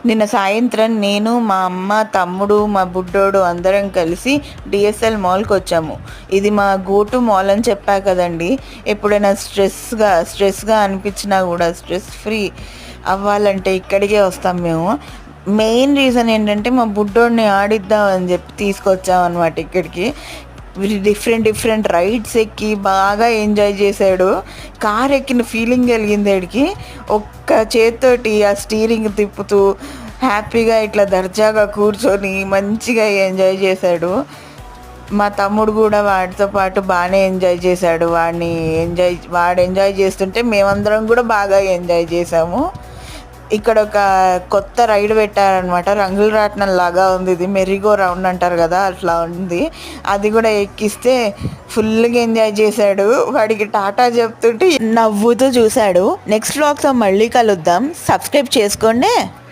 నిన్న సాయంత్రం నేను, మా అమ్మ, తమ్ముడు, మా బుడ్డోడు అందరం కలిసి డిఎస్ఎల్ మాల్కి వచ్చాము. ఇది మా గోటు మాల్ అని చెప్పా కదండి. ఎప్పుడైనా స్ట్రెస్గా అనిపించినా కూడా స్ట్రెస్ ఫ్రీ అవ్వాలంటే ఇక్కడికే వస్తాం మేము. మెయిన్ రీజన్ ఏంటంటే మా బుడ్డోడిని ఆడిద్దామని చెప్పి తీసుకొచ్చామన్నమాట ఇక్కడికి. డిఫరెంట్ రైడ్స్ ఎక్కి బాగా ఎంజాయ్ చేశాడు. కార్ ఎక్కిన ఫీలింగ్ కలిగింది వాడికి. ఒక్క చేత్తోటి ఆ స్టీరింగ్ తిప్పుతూ హ్యాపీగా ఇట్లా దర్జాగా కూర్చొని మంచిగా ఎంజాయ్ చేశాడు. మా తమ్ముడు కూడా వాడితో పాటు బాగానే ఎంజాయ్ చేశాడు. వాడు ఎంజాయ్ చేస్తుంటే మేమందరం కూడా బాగా ఎంజాయ్ చేసాము. ఇక్కడ ఒక కొత్త రైడ్ పెట్టారనమాట. రంగుల రాట్నం లాగా ఉంది. ఇది మెరీగో రౌండ్ అంటారు కదా, అట్లా ఉంది. అది కూడా ఎక్కిస్తే ఫుల్గా ఎంజాయ్ చేశాడు. వాడికి టాటా చెప్తుంటే నవ్వుతూ చూశాడు. నెక్స్ట్ వ్లాగ్తో మళ్ళీ కలుద్దాం. సబ్స్క్రైబ్ చేసుకోండి.